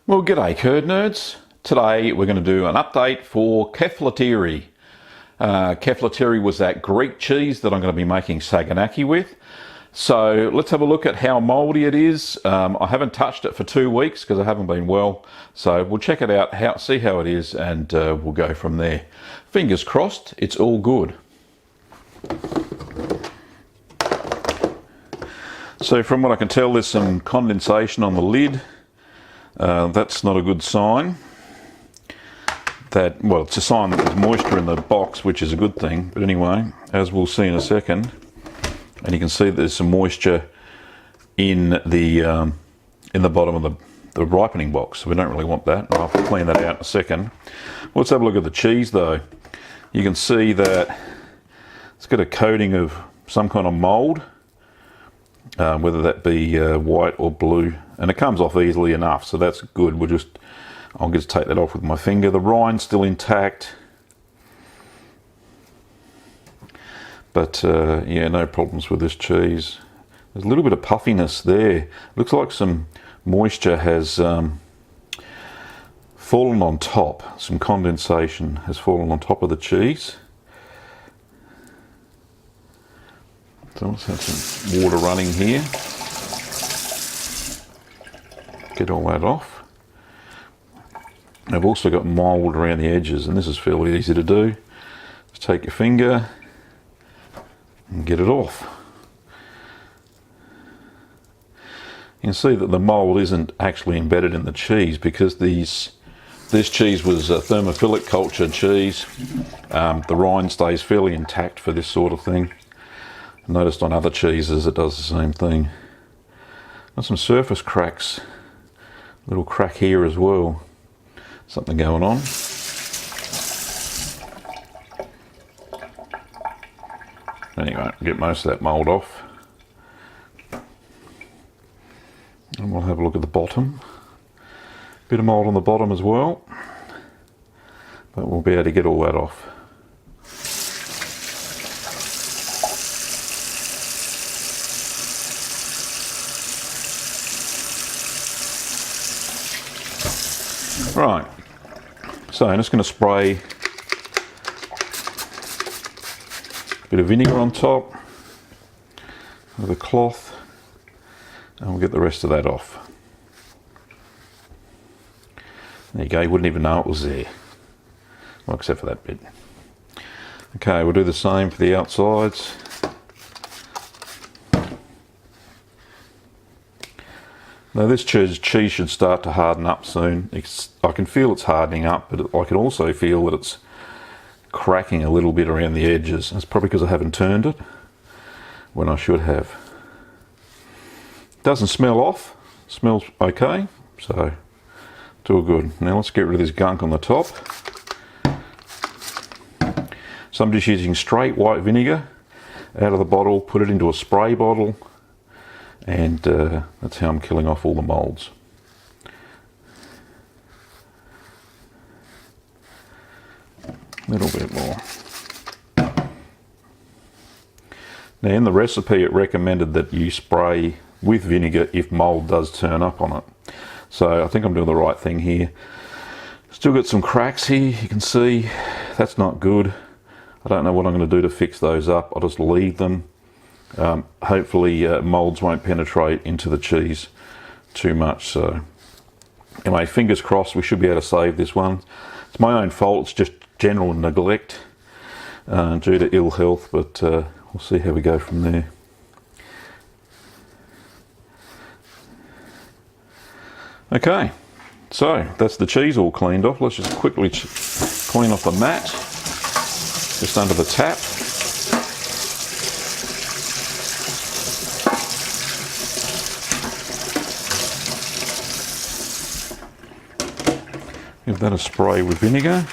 Well, g'day curd nerds. Today we're going to do an update for Kefalotyri. Kefalotyri was that Greek cheese that I'm going to be making saganaki with. So let's have a look at how mouldy it is. I haven't touched it for 2 weeks because I haven't been well. So we'll check it out, see how it is, and we'll go from there. Fingers crossed, it's all good. So from what I can tell, there's some condensation on the lid. That's not a good sign. Well, it's a sign that there's moisture in the box, which is a good thing. But anyway, as we'll see in a second, and you can see there's some moisture in the bottom of the ripening box. So we don't really want that. I'll have to clean that out in a second. Let's have a look at the cheese, though. You can see that it's got a coating of some kind of mould, whether that be white or blue. And it comes off easily enough, so that's good. I'll just take that off with my finger. The rine's still intact, but yeah, no problems with this cheese. There's a little bit of puffiness there. Looks like some moisture has fallen on top. Some condensation has fallen on top of the cheese. So let's have some water running here. Get all that off. I've also got mould around the edges, and this is fairly easy to do. Just take your finger and get it off. You can see that the mould isn't actually embedded in the cheese because this cheese was a thermophilic cultured cheese. The rind stays fairly intact for this sort of thing. I noticed on other cheeses it does the same thing. Got some surface cracks. Little crack here as well. Something going on. Anyway, get most of that mould off. And we'll have a look at the bottom. Bit of mould on the bottom as well. But we'll be able to get all that off. Right, so I'm just going to spray a bit of vinegar on top with a cloth, and we'll get the rest of that off. There you go, you wouldn't even know it was there. Well, except for that bit. Okay, we'll do the same for the outsides. Now this cheese should start to harden up soon. I can feel it's hardening up, but I can also feel that it's cracking a little bit around the edges. That's probably because I haven't turned it when I should have. Doesn't smell off, smells okay, so it's all good. Now let's get rid of this gunk on the top. So I'm just using straight white vinegar out of the bottle, put it into a spray bottle, and that's how I'm killing off all the moulds. A little bit more. Now in the recipe it recommended that you spray with vinegar if mould does turn up on it. So I think I'm doing the right thing here. Still got some cracks here, you can see. That's not good. I don't know what I'm going to do to fix those up. I'll just leave them. Hopefully moulds won't penetrate into the cheese too much. So anyway, fingers crossed we should be able to save this one. It's my own fault, it's just general neglect due to ill health, but we'll see how we go from there. Okay, so that's the cheese all cleaned off. Let's just quickly clean off the mat just under the tap. Give that a spray with vinegar,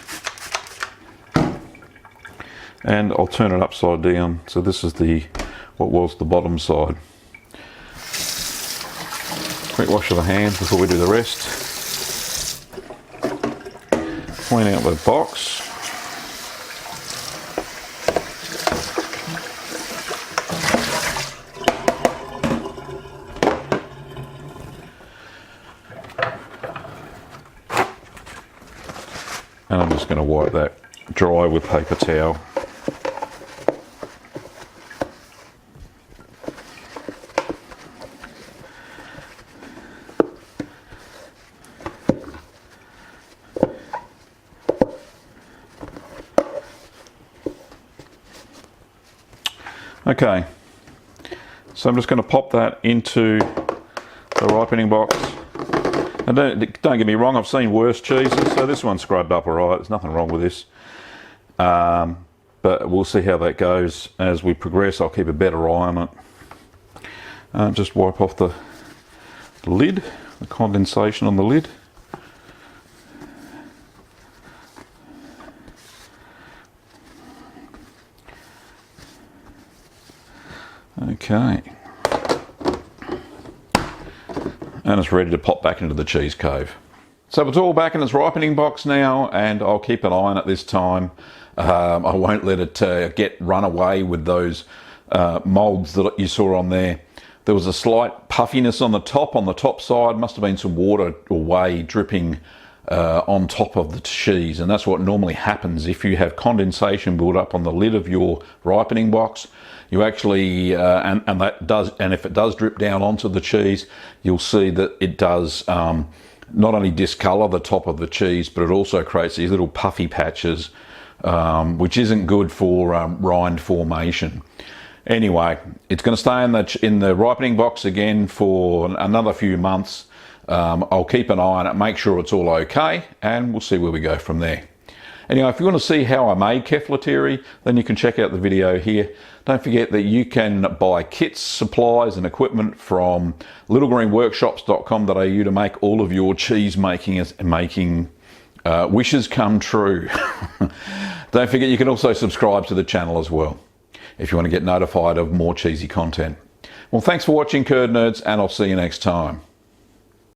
and I'll turn it upside down. So this is what was the bottom side. Quick wash of the hands before we do the rest. Clean out the box. And I'm just going to wipe that dry with paper towel. Okay, so I'm just going to pop that into the ripening box. And don't get me wrong, I've seen worse cheeses, so this one's scrubbed up alright, there's nothing wrong with this. But we'll see how that goes as we progress. I'll keep a better eye on it. Just wipe off the lid, the condensation on the lid. Okay. And it's ready to pop back into the cheese cove. So it's all back in its ripening box now, and I'll keep an eye on it this time. I won't let it get run away with those moulds that you saw on there. There was a slight puffiness on the top side. Must have been some water or whey dripping on top of the cheese, and that's what normally happens if you have condensation build up on the lid of your ripening box. You actually and if it does drip down onto the cheese, you'll see that it does not only discolor the top of the cheese, but it also creates these little puffy patches, which isn't good for rind formation. Anyway, it's going to stay in the ripening box again for another few months. I'll keep an eye on it, make sure it's all okay, and we'll see where we go from there. Anyway, if you want to see how I made Kefalotyri, then you can check out the video here. Don't forget that you can buy kits, supplies and equipment from littlegreenworkshops.com.au to make all of your cheese making wishes come true. Don't forget you can also subscribe to the channel as well if you want to get notified of more cheesy content. Well, thanks for watching, Curd Nerds, and I'll see you next time.